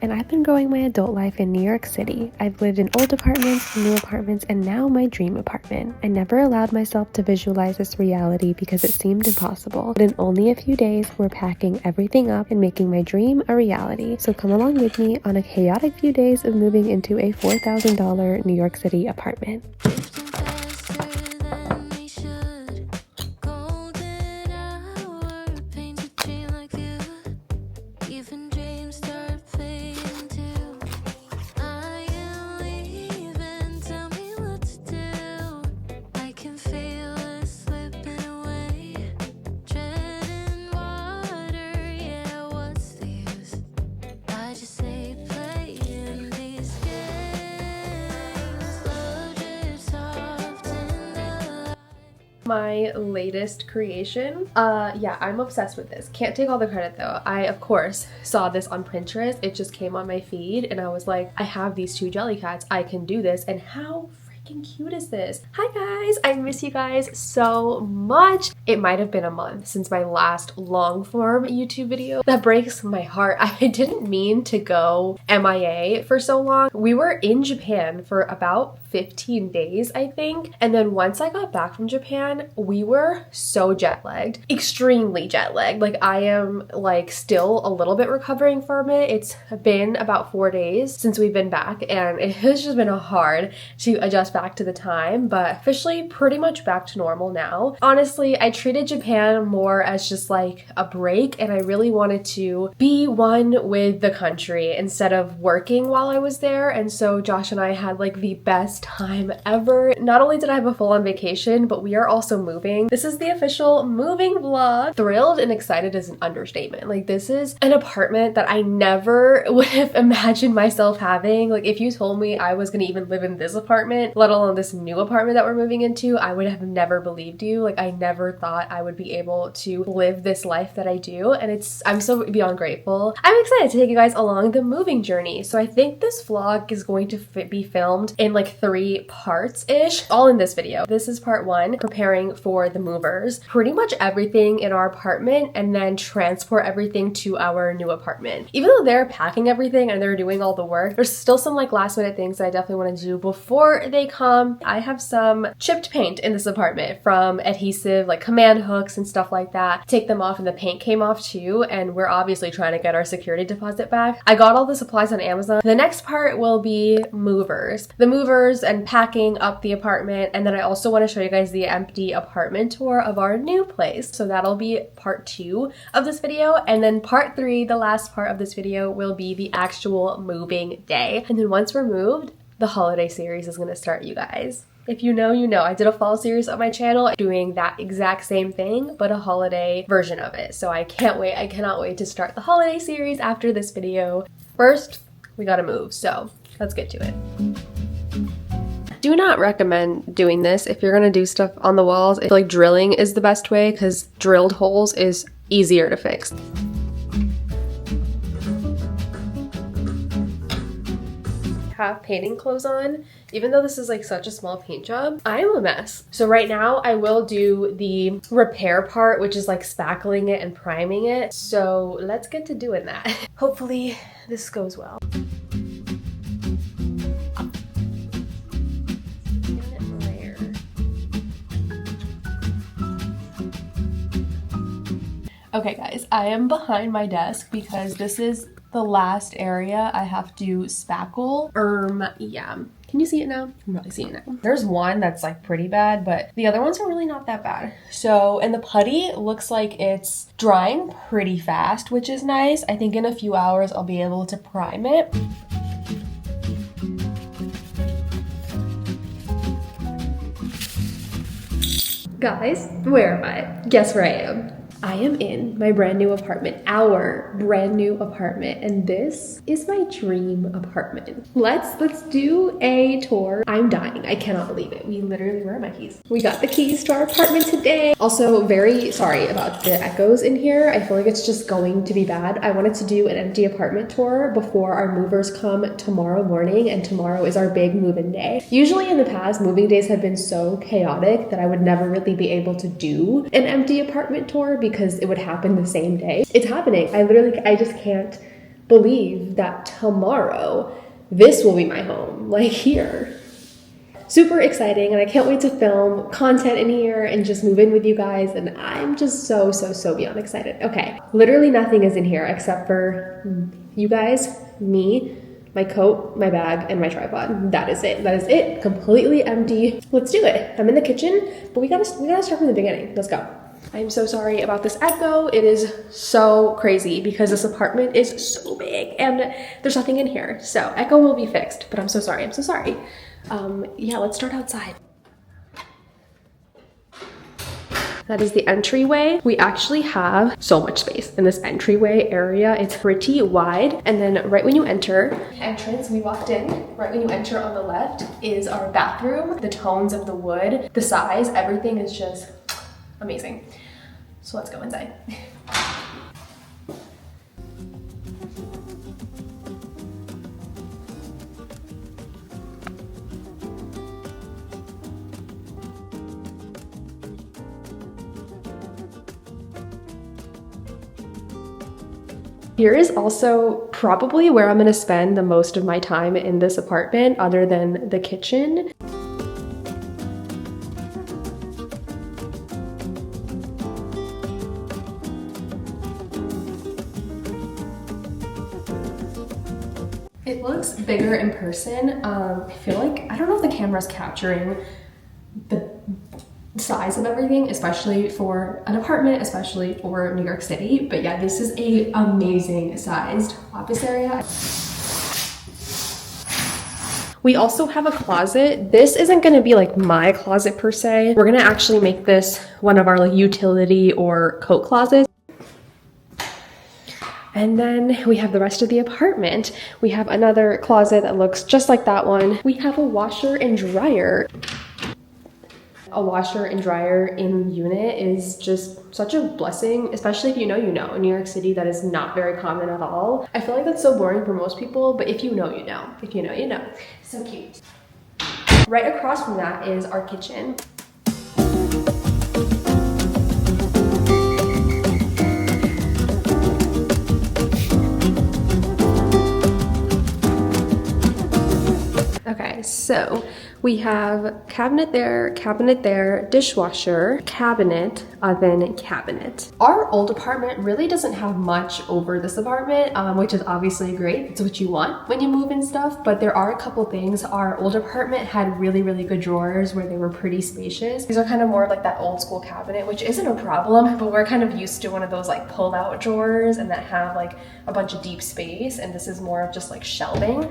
and I've been growing my adult life in New York City. I've lived in old apartments, new apartments, and now my dream apartment. I never allowed myself to visualize this reality because it seemed impossible, but in only a few days, we're packing everything up and making my dream a reality. So come along with me on a chaotic few days of moving into a $4,000 New York City apartment. My latest creation. Yeah, I'm obsessed with this. Can't take all the credit though. I, of course, saw this on Pinterest. It just came on my feed and I was like, I have these two jelly cats. I can do this. And how freaking cute is this? Hi guys, I miss you guys so much. It might have been a month since my last long form YouTube video. That breaks my heart. I didn't mean to go MIA for so long. We were in Japan for about 15 days, I think. And then once I got back from Japan, we were so jet lagged, extremely jet lagged. Like I am like still a little bit recovering from it. It's been about 4 days since we've been back and it has just been hard to adjust back to the time, but officially pretty much back to normal now. Honestly, I treated Japan more as just like a break and I really wanted to be one with the country instead of working while I was there. And so Josh and I had like the best time ever. Not only did I have a full-on vacation, but we are also moving. This is the official moving vlog. Thrilled and excited is an understatement. Like this is an apartment that I never would have imagined myself having. Like if you told me I was gonna even live in this apartment, let alone this new apartment that we're moving into, I would have never believed you. Like I never thought I would be able to live this life that I do. And I'm so beyond grateful. I'm excited to take you guys along the moving journey. So I think this vlog is going to be filmed in like 3 parts-ish, all in this video. This is part 1, preparing for the movers. Pretty much everything in our apartment and then transport everything to our new apartment. Even though they're packing everything and they're doing all the work, there's still some like last minute things that I definitely want to do before they come. I have some chipped paint in this apartment from adhesive, like command hooks and stuff like that. Take them off and the paint came off too, and we're obviously trying to get our security deposit back. I got all the supplies on Amazon. The next part will be movers. The movers and packing up the apartment, and then I also want to show you guys the empty apartment tour of our new place. So that'll be part 2 of this video, and then part 3, the last part of this video, will be the actual moving day. And then once we're moved, the holiday series is going to start, you guys. If you know, you know. I did a fall series on my channel doing that exact same thing, but a holiday version of it. So I can't wait. I cannot wait to start the holiday series after this video. First, we gotta move, so let's get to it. Do not recommend doing this if you're gonna do stuff on the walls. I feel like drilling is the best way because drilled holes is easier to fix. Have painting clothes on, even though this is like such a small paint job. I am a mess. So right now I will do the repair part, which is like spackling it and priming it. So let's get to doing that. Hopefully this goes well. Okay guys, I am behind my desk because this is the last area I have to spackle. Yeah. Can you see it now? I'm probably seeing it now. There's one that's like pretty bad, but the other ones are really not that bad. So, and the putty looks like it's drying pretty fast, which is nice. I think in a few hours I'll be able to prime it. Guys, where am I? Guess where I am. I am in my brand new apartment, our brand new apartment, and this is my dream apartment. Let's do a tour. I'm dying. I cannot believe it. Where are my keys? We got the keys to our apartment today. Also, very sorry about the echoes in here. I feel like it's just going to be bad. I wanted to do an empty apartment tour before our movers come tomorrow morning, and tomorrow is our big move-in day. Usually in the past, moving days have been so chaotic that I would never really be able to do an empty apartment tour because it would happen the same day. It's happening. I just can't believe that tomorrow this will be my home, like here. Super exciting, and I can't wait to film content in here and just move in with you guys, and I'm just so beyond excited. Okay, literally nothing is in here except for you guys, me, my coat, my bag, and my tripod. That is it. That is it. Completely empty. Let's do it. I'm in the kitchen, but we gotta start from the beginning. Let's go. I'm so sorry about this echo. It is so crazy because this apartment is so big and there's nothing in here. So echo will be fixed, but I'm so sorry. I'm so sorry. Yeah, let's start outside. That is the entryway. We actually have so much space in this entryway area. It's pretty wide. And then right when you enter, entrance, we walked in. Right when you enter on the left is our bathroom. The tones of the wood, the size, everything is just amazing. So let's go inside. Here is also probably where I'm gonna spend the most of my time in this apartment, other than the kitchen. It looks bigger in person. I feel like, I don't know if the camera's capturing the size of everything, especially for an apartment, especially for New York City. But yeah, this is a amazing sized office area. We also have a closet. This isn't gonna be like my closet per se. We're gonna actually make this one of our like utility or coat closets. And then we have the rest of the apartment. We have another closet that looks just like that one. We have a washer and dryer. A washer and dryer in unit is just such a blessing, especially if you know, you know. In New York City, that is not very common at all. I feel like that's so boring for most people, but if you know, you know. If you know, you know. So cute. Right across from that is our kitchen. Okay, so we have cabinet there, dishwasher, cabinet, oven, cabinet. Our old apartment really doesn't have much over this apartment, which is obviously great. It's what you want when you move and stuff, but there are a couple things. Our old apartment had really good drawers where they were pretty spacious. These are kind of more like that old school cabinet, which isn't a problem, but we're kind of used to one of those like pull out drawers and that have like a bunch of deep space, and this is more of just like shelving,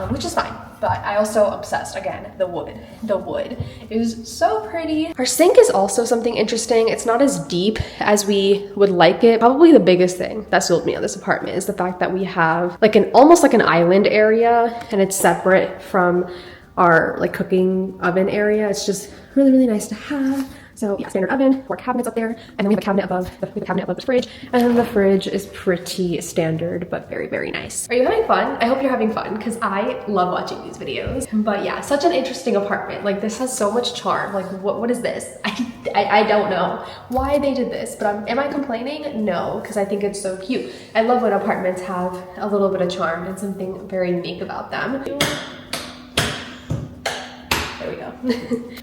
which is fine. But I also obsessed, again, the wood. The wood is so pretty. Our sink is also something interesting. It's not as deep as we would like it. Probably the biggest thing that sold me on this apartment is the fact that we have like almost like an island area, and it's separate from our like cooking oven area. It's just really nice to have. So yeah, standard oven, 4 cabinets up there, and then we have a cabinet above the fridge, and then the fridge is pretty standard, but very nice. Are you having fun? I hope you're having fun, because I love watching these videos. But yeah, such an interesting apartment. Like, this has so much charm. Like, what is this? I don't know why they did this, but am I complaining? No, because I think it's so cute. I love when apartments have a little bit of charm and something very unique about them. There we go.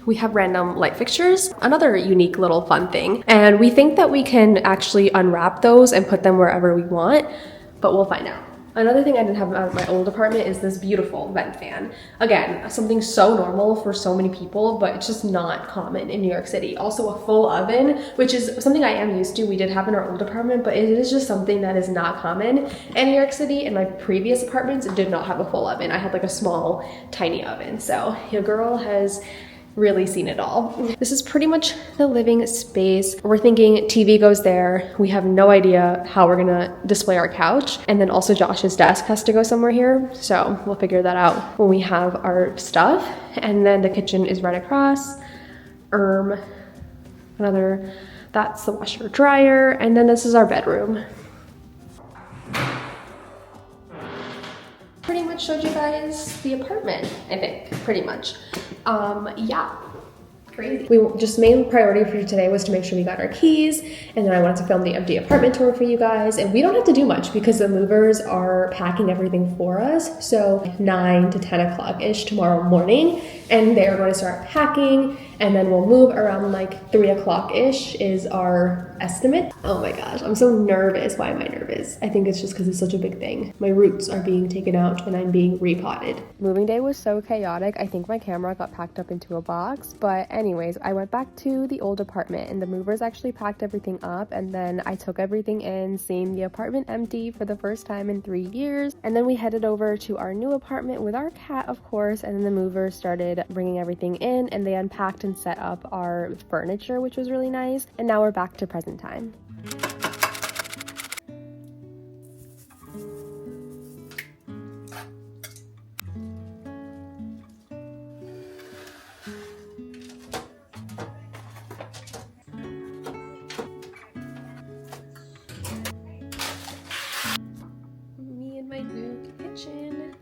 We have random light fixtures, another unique little fun thing. And we think that we can actually unwrap those and put them wherever we want, but we'll find out. Another thing I didn't have at my old apartment is this beautiful vent fan. Again, something so normal for so many people, but it's just not common in New York City. Also a full oven, which is something I am used to. We did have in our old apartment, but it is just something that is not common in New York City. In my previous apartments, it did not have a full oven. I had like a small, tiny oven. So your girl has really seen it all. This is pretty much the living space. We're thinking TV goes there. We have no idea how we're gonna display our couch. And then also Josh's desk has to go somewhere here. So we'll figure that out when we have our stuff. And then the kitchen is right across. That's the washer dryer. And then this is our bedroom. Pretty much showed you guys the apartment, I think, pretty much. Yeah, Crazy. Just main priority for today was to make sure we got our keys, and then I wanted to film the empty apartment tour for you guys. And we don't have to do much because the movers are packing everything for us. So 9 to 10 o'clock ish tomorrow morning, and they're going to start packing, and then we'll move around like 3 o'clock ish is our estimate. Oh my gosh, I'm so nervous. Why am I nervous? I think it's just because it's such a big thing. My roots are being taken out and I'm being repotted. Moving day was so chaotic. I think my camera got packed up into a box, but anyways, I went back to the old apartment and the movers actually packed everything up, and then I took everything in, seeing the apartment empty for the first time in 3 years. And then we headed over to our new apartment with our cat, of course, and then the movers started bringing everything in and they unpacked and set up our furniture, which was really nice. And now we're back to present time. Me and my new kitchen.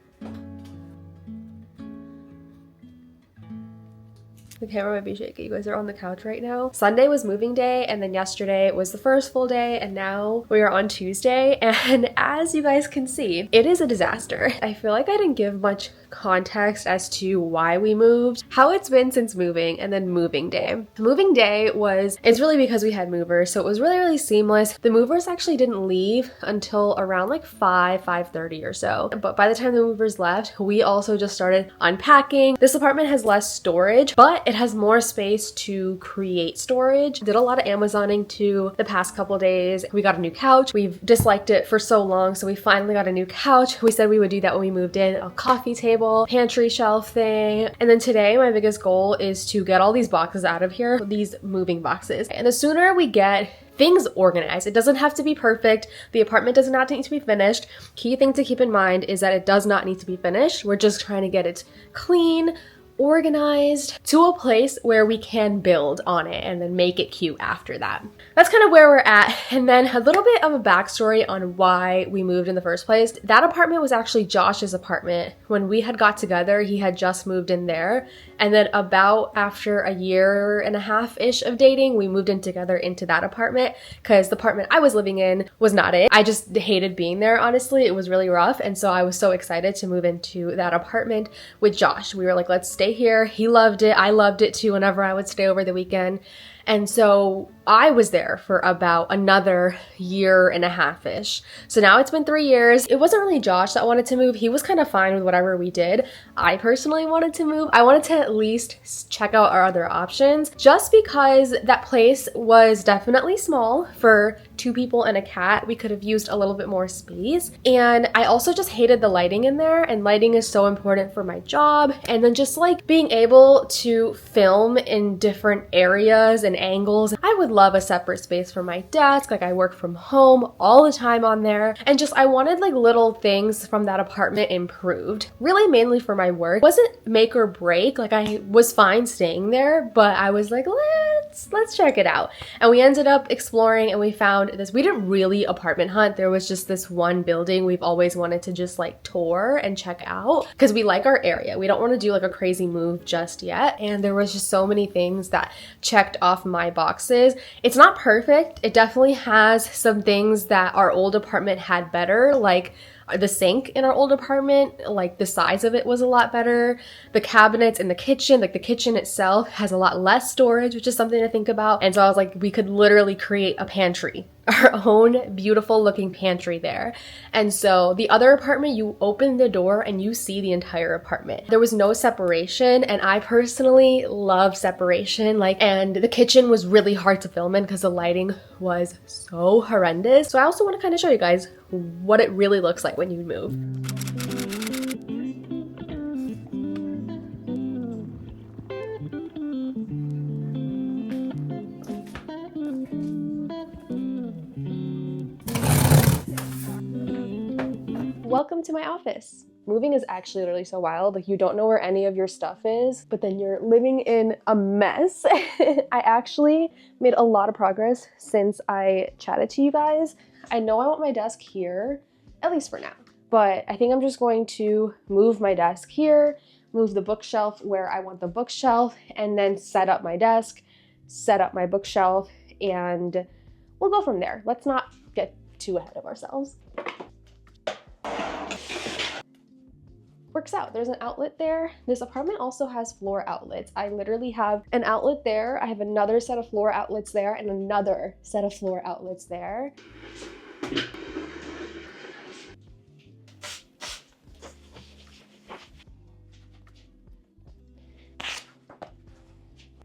The camera might be shaky. You guys are on the couch right now. Sunday was moving day, and then yesterday was the first full day, and now we are on Tuesday. And as you guys can see, it is a disaster. I feel like I didn't give much context as to why we moved, how it's been since moving, and then moving day. Moving day it's really because we had movers, so it was really seamless. The movers actually didn't leave until around like 5:30 or so. But by the time the movers left, we also just started unpacking. This apartment has less storage, but it has more space to create storage. Did a lot of Amazoning too the past couple days. We got a new couch. We've disliked it for so long, so we finally got a new couch. We said we would do that when we moved in. A coffee table, pantry shelf thing. And then today, my biggest goal is to get all these boxes out of here, these moving boxes. And the sooner we get things organized, it doesn't have to be perfect. The apartment does not need to be finished. Key thing to keep in mind is that it does not need to be finished. We're just trying to get it clean, organized, to a place where we can build on it and then make it cute after that. That's kind of where we're at. And then a little bit of a backstory on why we moved in the first place. That apartment was actually Josh's apartment. When we had got together, he had just moved in there. And then about after a year and a half-ish of dating, we moved in together into that apartment because the apartment I was living in was not it. I just hated being there, honestly. It was really rough. And so I was so excited to move into that apartment with Josh. We were like, let's stay here. He loved it. I loved it too whenever I would stay over the weekend. And so I was there for about another year and a half-ish. So now it's been 3 years. It wasn't really Josh that wanted to move. He was kind of fine with whatever we did. I personally wanted to move. I wanted to at least check out our other options just because that place was definitely small for 2 people and a cat. We could have used a little bit more space. And I also just hated the lighting in there, and lighting is so important for my job. And then just like being able to film in different areas and angles. I would love a separate space for my desk. Like I work from home all the time on there. And just I wanted like little things from that apartment improved. Really mainly for my work. It wasn't make or break. Like I was fine staying there, but I was like, let's check it out. And we ended up exploring and we found this. We didn't really apartment hunt. There was just this one building we've always wanted to just like tour and check out because we like our area. We don't want to do like a crazy move just yet. And there was just so many things that checked off my boxes. It's not perfect. It definitely has some things that our old apartment had better, like the sink in our old apartment, like the size of it was a lot better. The cabinets in the kitchen, like the kitchen itself has a lot less storage, which is something to think about. And so I was like, we could literally create a pantry, our own beautiful looking pantry there. And so the other apartment, you open the door and you see the entire apartment. There was no separation, and I personally love separation. And the kitchen was really hard to film in because the lighting was so horrendous. So I also want to kind of show you guys what it really looks like when you move. Welcome to my office. Moving is actually literally so wild. Like you don't know where any of your stuff is, but then you're living in a mess. I actually made a lot of progress since I chatted to you guys. I know I want my desk here, at least for now, but I think I'm just going to move my desk here, move the bookshelf where I want the bookshelf, and then set up my desk, set up my bookshelf, and we'll go from there. Let's not get too ahead of ourselves. Works out. There's an outlet there. This apartment also has floor outlets. I literally have an outlet there. I have another set of floor outlets there and another set of floor outlets there.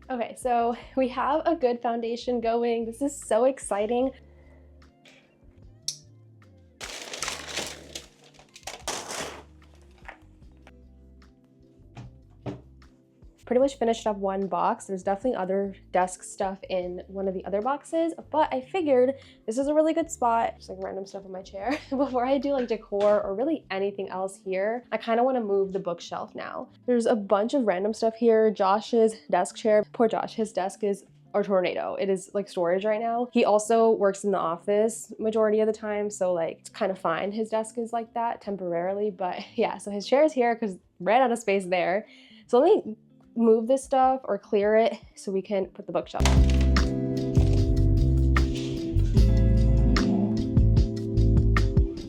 Okay, so we have a good foundation going. This is so exciting. Pretty much finished up one box. There's definitely other desk stuff in one of the other boxes, but I figured this is a really good spot. Just like random stuff on my chair. Before I do like decor or really anything else here, I kind of want to move the bookshelf now. There's a bunch of random stuff here. Josh's desk chair, poor Josh, his desk is a tornado. It is like storage right now. He also works in the office majority of the time, so like it's kind of fine. His desk is like that temporarily, but yeah, so his chair is here because ran out of space there. So let me move this stuff or clear it so we can put the bookshelf on.